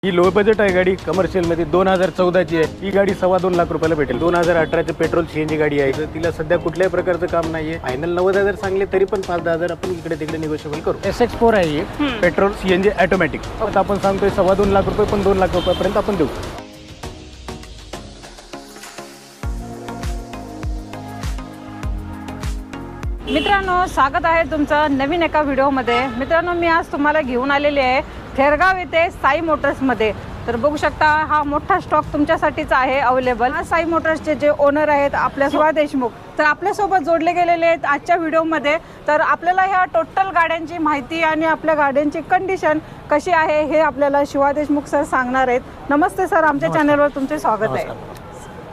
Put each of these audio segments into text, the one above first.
ही low budget आहे गाडी, commercial मध्ये 2014ची आहे। ही गाडी 2.25 लाख रुपयाला भेटेल। 2018चे पेट्रोल सीएनजी गाडी आहे। तर तिला सध्या कुठल्याही प्रकारचं काम नाहीये। फायनल 90,000 सांगले तरी पण 5-10,000 आपण इकडे तिकडे निगोशिएबल करू। SX4 आहे ही पेट्रोल सीएनजी ऑटोमॅटिक। आता आपण सांगतोय 2.25 लाख रुपये, पण 2 लाख रुपयापर्यंत आपण देऊ। मित्रांनो, स्वागत आहे तुमचं नवीन एका व्हिडिओमध्ये। मित्रांनो, मी आज तुम्हाला घेऊन आलेले आहे थेरगाव येथे साई मोटर्समध्ये। तर बघू शकता, हा मोठा स्टॉक तुमच्यासाठीच आहे अवेलेबल। साई मोटर्सचे जे ओनर आहेत आपल्या शिवा देशमुख, तर आपल्यासोबत जोडले गेलेले आहेत आजच्या व्हिडिओमध्ये। तर आपल्याला ह्या टोटल गाड्यांची माहिती आणि आपल्या गाड्यांची कंडिशन कशी आहे हे आपल्याला शिवा देशमुख सर सांगणार आहेत। नमस्ते सर, आमच्या चॅनलवर तुमचे स्वागत आहे।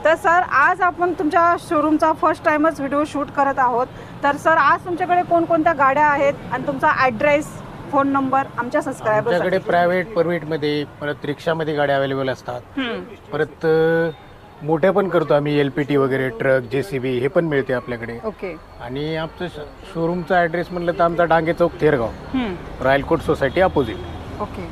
तर सर, आज आपण तुमच्या शोरूमचा फर्स्ट टाइमच व्हिडिओ शूट करत आहोत। तर सर, आज तुमच्याकडे कोणकोणत्या गाड्या आहेत आणि तुमचा ॲड्रेस, फोन नंबर आमच्या सबस्क्रायबर्स। आमच्याकडे प्रायव्हेट परमिट मध्ये, परत रिक्षामध्ये गाड्या अवेलेबल असतात। परत मोठ्या पण करतो आम्ही, एलपीटी वगैरे, ट्रक, जेसीबी हे पण मिळते आपल्याकडे। ओके। आणि आमचं शोरूमचा ॲड्रेस म्हणलं तर आमचा Dange Chowk, Thergaon, royal court society opposite. Okay.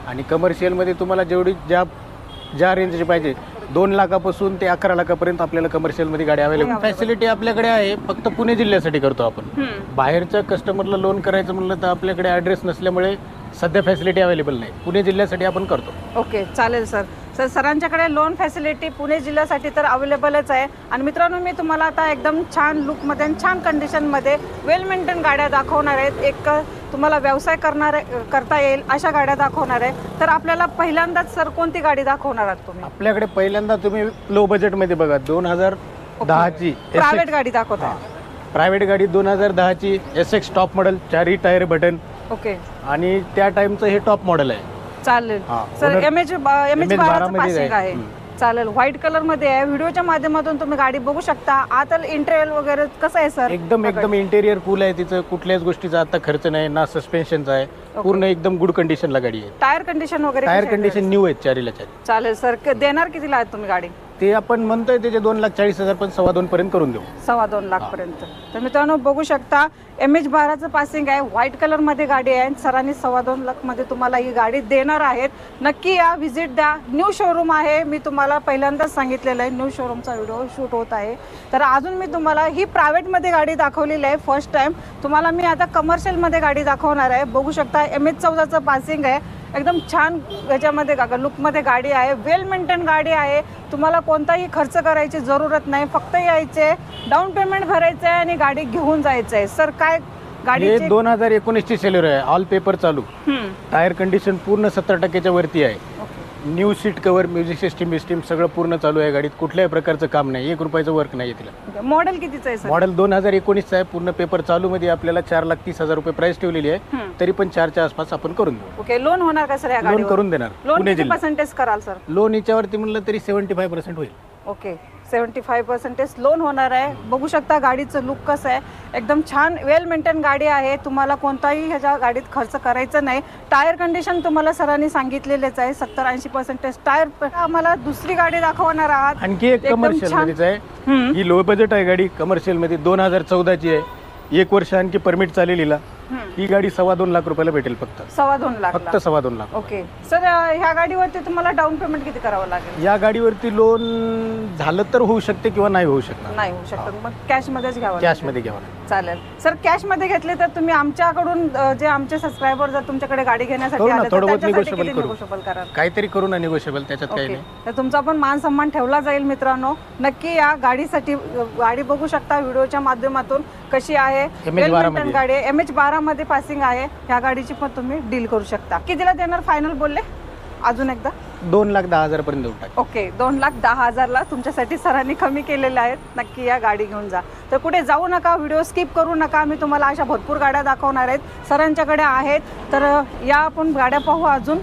आणि कमर्शियलमध्ये तुम्हाला जेवढी ज्या रेंजची पाहिजे, 2 लाखापासून ते 11 लाखापर्यंत आपल्याला कमर्शियलमध्ये गाडी अवेलेबल। फॅसिलिटी आपल्याकडे आहे, फक्त पुणे जिल्ह्यासाठी करतो आपण। बाहेरच्या कस्टमरला लोन करायचं म्हणलं तर आपल्याकडे ॲड्रेस नसल्यामुळे सध्या फॅसिलिटी अवेलेबल नाही। पुणे जिल्ह्यासाठी आपण करतो। ओके, चालेल सर। सरांच्याकडे लोन फॅसिलिटी पुणे जिल्ह्यासाठी तर अवेलेबलच आहे। आणि मित्रांनो, मी तुम्हाला आता एकदम छान लुकमध्ये आणि छान कंडिशनमध्ये वेल मेंटेन गाड्या दाखवणार आहेत। एक तुम्हाला व्यवसाय करता येईल अशा गाड्या दाखवणार आहे। तर आपल्याला पहिल्यांदाच सर कोणती गाडी दाखवणार आहात तुम्ही? आपल्याकडे पहिल्यांदा तुम्ही लो बजेटमध्ये बघा, 2010ची प्रायव्हेट गाडी दाखवता। प्रायव्हेट गाडी 2010ची SX टॉप मॉडेल, 4ही टायर बटन। ओके। आणि त्या टाइमचं हे टॉप मॉडेल आहे। चालेल सर। MH 12 पासिंग आहे। चालेल, व्हाईट कलर मध्ये आहे। व्हिडिओच्या माध्यमातून तुम्ही गाडी बघू शकता। आतल इंटेरियर वगैरे कसं आहे सर? एकदम इंटेरियर कूल आहे तिचं, कुठल्याच गोष्टीचा आता खर्च नाही, ना सस्पेन्शनचा आहे, पूर्ण एकदम गुड कंडिशनला गाडी आहे। टायर कंडिशन वगैरे? टायर कंडिशन न्यू आहे, चारीला चारी। चालेल सर। देणार कितीला आहे तुम्ही गाडी? ते आपण म्हणतोय त्याचे 2,40,000 पण 2.25 पर्यंत करून देऊ। 2.25 लाख पर्यंत। तर मित्रांनो, बघू शकता MH 12चं पासिंग आहे, व्हाईट कलर मध्ये गाडी आहे। सरांनी 2.25 लाख मध्ये तुम्हाला ही गाडी देणार आहेत। नक्की या, व्हिजिट द्या। न्यू शोरूम आहे, मी तुम्हाला पहिल्यांदाच सांगितलेलं आहे, न्यू शोरूमचा व्हिडिओ शूट होत आहे। तर अजून मी तुम्हाला ही प्रायव्हेट मध्ये गाडी दाखवलेली आहे फर्स्ट टाइम। तुम्हाला मी आता कमर्शियल मध्ये गाडी दाखवणार आहे। बघू शकता MH 14चं पासिंग आहे, एकदम छान याच्यामध्ये लुकमध्ये गाडी आहे, वेल मेंटेन गाडी आहे। तुम्हाला कोणताही खर्च करायची जरूरत नाही, फक्त यायचे, डाऊन पेमेंट भरायचं आहे आणि गाडी घेऊन जायचं आहे। सर, काय गाडी? 2019ची सेल्युलर आहे, ऑल पेपर चालू, टायर कंडिशन पूर्ण 70% वरती आहे। New seat cover, music system सगळं पूर्ण चालू आहे गाडीत। कुठल्याही प्रकारचं काम नाही, 1 रुपयाचं वर्क नाही तिला। मॉडेल कितीचं आहे सर? मॉडेल 2019चं आहे, पूर्ण पेपर चालू मध्ये। आपल्याला 4,30,000 रुपये प्राइस ठेवलेली आहे, तरी पण 4च्या आसपास आपण करून देऊ। ओके। लोन होणार का सर या गाडीवर? लोन करून देणार। लोन किती पर्सेंटेज कराल सर? लोन याच्यावरती म्हणलं तरी 75% होईल। ओके, 75% लोन होणार आहे। बघू शकता गाडीचं लुक कसं आहे, एकदम छान वेल मेंटेन गाडी आहे। तुम्हाला कोणताही ह्याच्या गाडीत खर्च करायचा नाही। टायर कंडिशन तुम्हाला सरांनी सांगितलेलेच आहे, 70-80% टायर। आम्हाला दुसरी गाडी दाखवणार आहात, आणखी एक कमर्शियल मध्येच आहे। ही लो बजेट आहे गाडी, कमर्शियल मध्ये 2014ची आहे, 1 वर्ष आणखी परमिट चालेलीला। ही गाडी 2.25 लाख रुपयाला भेटेल, फक्त 2.25 लाख। फक्त 2.25 लाख। ओके सर, ह्या गाडीवरती तुम्हाला डाऊन पेमेंट किती करावं लागेल? या गाडीवरती लोन झालं तर होऊ शकते किंवा नाही होऊ शकणार। नाही होऊ शकत, मग कॅश मध्येच घ्यावं? कॅश मध्ये घ्यावं। चालेल सर। कॅश मध्ये घेतले तर तुम्ही आमच्याकडून जे आमचे सबस्क्रायबर जर तुमच्याकडे गाडी घेण्यासाठी आले तर त्याच्यासाठी निगोशिएबल करा, काहीतरी करू ना निगोशिएबल, त्याच्यात काही नाही। तर तुमचा पण मान सन्मान ठेवला जाईल। मित्रांनो, नक्की या गाडीसाठी। गाडी बघू शकता व्हिडिओच्या माध्यमातून कशी आहे, गाडी MH 12 मध्ये पासिंग आहे। ह्या गाडीची पण तुम्ही डील करू शकता। कितीला देणार फायनल बोलले? अजून एकदा? 2,10,000 पर्यंत देऊ टाक। ओके, 2,10,000 तुमच्यासाठी सरांनी कमी केलेले आहेत। नक्की या, गाडी घेऊन जा। तर कुठे जाऊ नका, व्हिडिओ स्किप करू नका। मी तुम्हाला अशा भरपूर गाड्या दाखवणार आहेत, सरांच्याकडे आहेत। तर या आपण गाड्या पाहू अजून।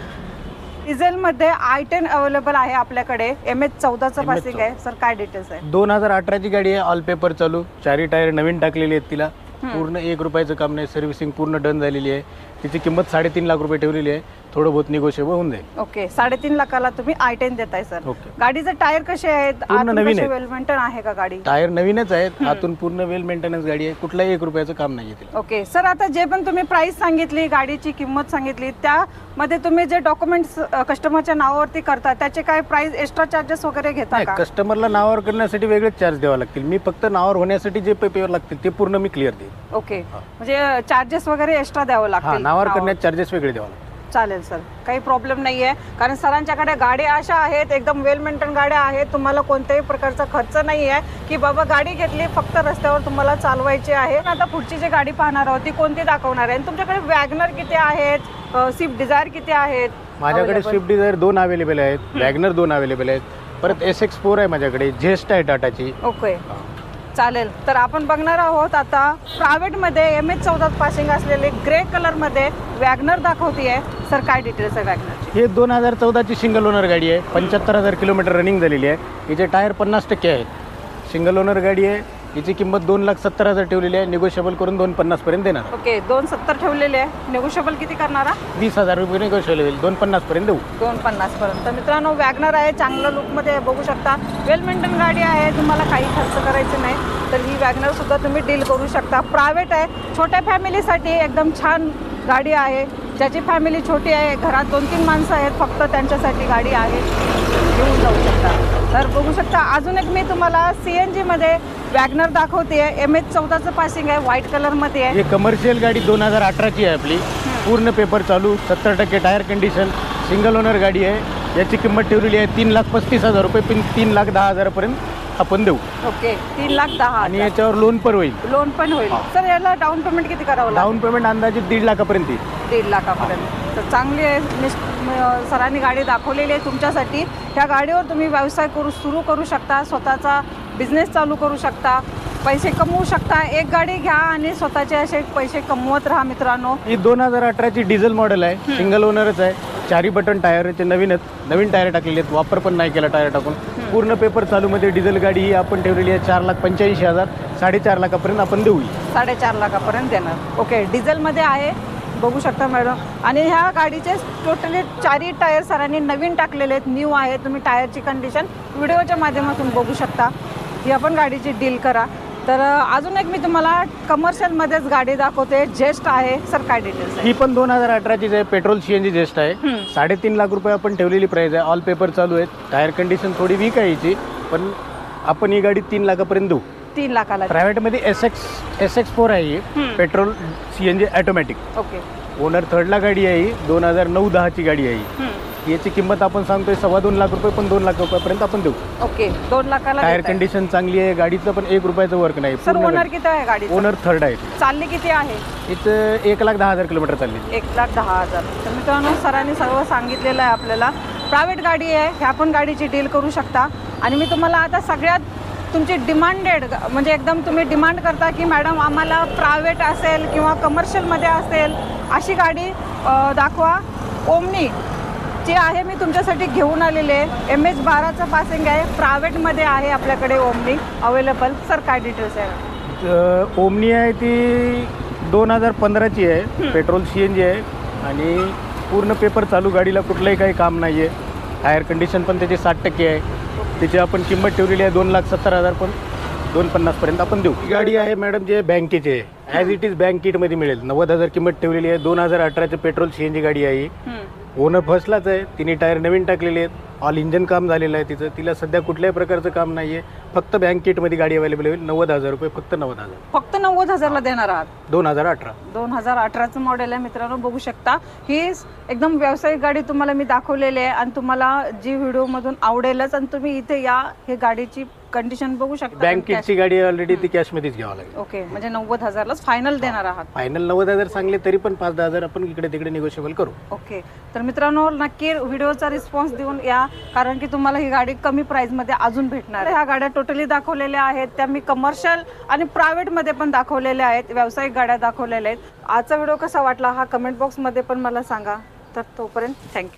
डिझेलमध्ये i10 अवेलेबल आहे आपल्याकडे, MH 14चं पासिंग आहे। सर, काय डिटेल्स आहे? 2018ची गाडी आहे, ऑल पेपर चालू, 4ही टायर नवीन टाकलेली आहेत तिला, पूर्ण 1 रुपयाचं काम नाही, सर्व्हिसिंग पूर्ण डन झालेली आहे। तिची किंमत 3.5 लाख रुपये ठेवलेली आहे. थोडं बहुत निगोशिएबल होऊन जाईल. ओके, 3.5 लाखाला तुम्ही i10 देताय सर. ओके. गाडीचे टायर कसे आहेत? पूर्ण नवीन आहेत. वेल मेंटेन आहे का गाडी? टायर नवीनच आहेत, आतून पूर्ण वेल मेंटेनन्स गाडी आहे, कुठलाही 1 रुपयाचं काम नाही तिला. ओके सर, आता जे पण तुम्ही प्राइस सांगितली, गाडीची किंमत सांगितली, त्यामध्ये तुम्ही जे डॉक्युमेंट्स कस्टमरच्या नावावरती करता त्याचे काय प्राइस एक्स्ट्रा चार्जेस वगैरे घेता का? कस्टमरला नावावर करण्यासाठी वेगळेच चार्ज द्यावा लागतील. मी फक्त नावावर होण्यासाठी जे पेपर लागतील ते पूर्ण मी क्लिअर देईन. ओके, म्हणजे चार्जेस वगैरे एक्स्ट्रा द्यावं लागतील. नावावर करण्याचे चार्जेस वेगळे द्यावा लागतील. चालेल सर, काही प्रॉब्लेम नाही आहे. कारण सरांच्याकडे गाड्या अशा आहेत, एकदम वेल मेंटेन गाड्या आहेत. तुम्हाला कोणत्याही प्रकारचा खर्च नाही आहे की बाबा गाडी घेतली फक्त रस्त्यावर तुम्हाला चालवायची आहे. आता पुढची जी गाडी पाहणार आहोत ती कोणती दाखवणार आहे? तुमच्याकडे वॅगनर किती आहेत, स्विफ्ट डिझायर किती आहेत? माझ्याकडे स्विफ्ट डिझायर 2 अवेलेबल आहेत, वॅगनर 2 अवेलेबल आहेत, परत SX4 आहे माझ्याकडे, झेस्ट आहे टाटाची. ओके चालेल. तर आपण बघणार आहोत आता प्रायव्हेटमध्ये MH14 पासिंग असलेले ग्रे कलरमध्ये वॅगनर दाखवतीये. सर काय डिटेल्स आहे वॅगनरची? हे 2014ची सिंगल ओनर गाडी आहे. 75,000 किलोमीटर रनिंग झालेली आहे. हिचे टायर 50% आहेत. सिंगल ओनर गाडी आहे. हिची किंमत 2,70,000 ठेवलेली आहे. निगोशिएबल करून 2,50,000 पर्यंत देणार. ओके, 2,70,000 ठेवलेले आहे. निगोशिएबल किती करणारा? 20,000 रुपये निगोशिएबल होईल. 2,50,000 पर्यंत देऊ. 2,50,000 पर्यंत. मित्रांनो वॅगनर आहे, चांगल्या लुकमध्ये बघू शकता. वेल मेंटेन गाडी आहे, तुम्हाला काही खर्च करायचे नाही. तर ही वॅगनर सुद्धा तुम्ही डील करू शकता. प्रायव्हेट आहे, छोट्या फॅमिलीसाठी एकदम छान गाडी आहे. ज्याची फॅमिली छोटी आहे, घरात 2-3 माणसं आहेत, फक्त त्यांच्यासाठी गाडी आहे, घेऊन जाऊ शकता. तर बघू शकता अजून एक मी तुम्हाला CNG मध्ये वॅगनर दाखवते. MH14चं पासिंग आहे, व्हाईट कलरमध्ये आहे. हे कमर्शियल गाडी 2018ची आहे आपली. पूर्ण पेपर चालू, 70% टायर कंडिशन, सिंगल ओनर गाडी आहे. याची किंमत ठेवलेली आहे 3,35,000 रुपये, 3,10,000 पर्यंत आपण देऊ. ओके, 3,10,000 आणि याच्यावर लोन पण होईल. लोन पण होईल. सर याला डाऊन पेमेंट किती करावं लागेल? डाऊन पेमेंट अंदाजे 1.5 लाखापर्यंत येईल. 1.5 लाखापर्यंत. तर चांगली आहे. सरांनी गाडी दाखवलेली आहे तुमच्यासाठी. ह्या गाडीवर तुम्ही व्यवसाय सुरू करू शकता, स्वतःचा बिझनेस चालू करू शकता, पैसे कमवू शकता. एक गाडी घ्या आणि स्वतःचे असे पैसे कमवत राहा मित्रांनो. ही 2018ची डिझेल मॉडेल आहे, सिंगल ओनरच आहे. 4 बटन टायर याचे नवीन टायर टाकलेले आहेत, वापर पण नाही केला टायर टाकून. पूर्ण पेपर चालूमध्ये डिझेल गाडी ही आपण ठेवलेली आहे 4,85,000. 4.5 लाखापर्यंत आपण देऊ. 4.5 लाखापर्यंत देणार. ओके, डिझेलमध्ये आहे, बघू शकता मॅडम. आणि ह्या गाडीचे टोटली 4 टायर सरांनी नवीन टाकलेले आहेत, न्यू आहे. तुम्ही टायरची कंडिशन व्हिडिओच्या माध्यमातून बघू शकता. ही आपण गाडीची डील करा. तर अजून एक मी तुम्हाला कमर्शियलमध्येच गाडी दाखवते, जेस्ट आहे. सर काय डिटेल्स आहे? ही पण 2018चीच आहे, पेट्रोल CNG जेस्ट आहे. 3.5 लाख रुपये आपण ठेवलेली प्राइस आहे. ऑल पेपर चालू आहेत. टायर कंडिशन थोडी वीक आहे हिची, पण आपण ही गाडी 3 लाखापर्यंत देऊ. 3 लाखाला. प्रायव्हेटमध्ये SX4 आहे ही, petrol CNG automatic. Okay, owner 3rd गाडी आहे ही. 2009-10ची गाडी आहे ही. याची किंमत आपण सांगतोय 2.25 लाख रुपये, पण 2 लाख रुपयापर्यंत आपण देऊ. ओके, 2 लाखाला. टायर कंडिशन चांगली आहे, गाडीचं पण 1 रुपयाचं वर्क नाही. सर ओनर किती आहे गाडी? ओनर 3rd आहे. चालली किती आहे? इथं 1,10,000 किलोमीटर चालली. 1,10,000. तर मित्रांनो सरांनी सर्व सांगितलेलं आहे आपल्याला. प्रायव्हेट गाडी आहे, ह्या पण गाडीची डील करू शकता. आणि मी तुम्हाला आता सगळ्यात तुमची डिमांडेड म्हणजे एकदम तुम्ही डिमांड करता की मॅडम आम्हाला प्रायव्हेट असेल किंवा कमर्शियलमध्ये असेल अशी गाडी दाखवा. ओमनी जी आहे मी तुमच्यासाठी घेऊन आलेले आहे. MH12चं पासिंग आहे, प्रायव्हेटमध्ये आहे आपल्याकडे ओमनी अवेलेबल. सर काय डिटेल्स आहे? ओमनी आहे ती 2015ची आहे, पेट्रोल CNG आहे आणि पूर्ण पेपर चालू. गाडीला कुठलंही काही काम नाही आहे. टायर कंडिशन पण त्याची 60% आहे. त्याची आपण किंमत ठेवलेली आहे 2,70,000, पण 2,50,000 पर्यंत आपण देऊ. ही गाडी आहे मॅडम जे बँकेची आहे, ॲज इट इज बँक किटमध्ये मिळेल. 90,000 किंमत ठेवलेली आहे. 2018चे पेट्रोल CNG गाडी आहे. ओनर फर्स्टलाच आहे. तिने टायर नवीन टाकलेले आहेत. ऑल इंजन काम झालेलं आहे तिचं. तिला सध्या कुठल्याही प्रकारचं काम नाही आहे. फक्त बँक किटमध्ये गाडी अवेलेबल होईल. 90,000 रुपये, फक्त 90,000. फक्त 90,000ला देणार आहात? 2018. 2018चं मॉडेल आहे मित्रांनो, बघू शकता. ही एकदम व्यावसायिक गाडी तुम्हाला मी दाखवलेली आहे आणि तुम्हाला जी व्हिडिओमधून आवडेलच. आणि तुम्ही इथे या, हे गाडीची कंडिशन बघू शकता. बँक किटची गाडी ऑलरेडी ती कॅशमध्येच घ्यावं लागेल. ओके, म्हणजे 90,000लाच फायनल देणार आहात? फायनल 90,000 सांगले तरी पण 5-10,000 आपण इकडे तिकडे निगोशिएबल करू. ओके, तर मित्रांनो नक्की व्हिडिओचा रिस्पॉन्स देऊन या, कारण की तुम्हाला ही गाडी कमी प्राइसमध्ये अजून भेटणार आहे. ह्या गाड्या टोटली दाखवलेल्या आहेत, त्या मी कमर्शियल आणि प्रायव्हेटमध्ये पण दाखवलेल्या आहेत, व्यावसायिक गाड्या दाखवलेल्या आहेत. आजचा व्हिडिओ कसा वाटला हा कमेंट बॉक्समध्ये पण मला सांगा. तर तोपर्यंत थँक्यू.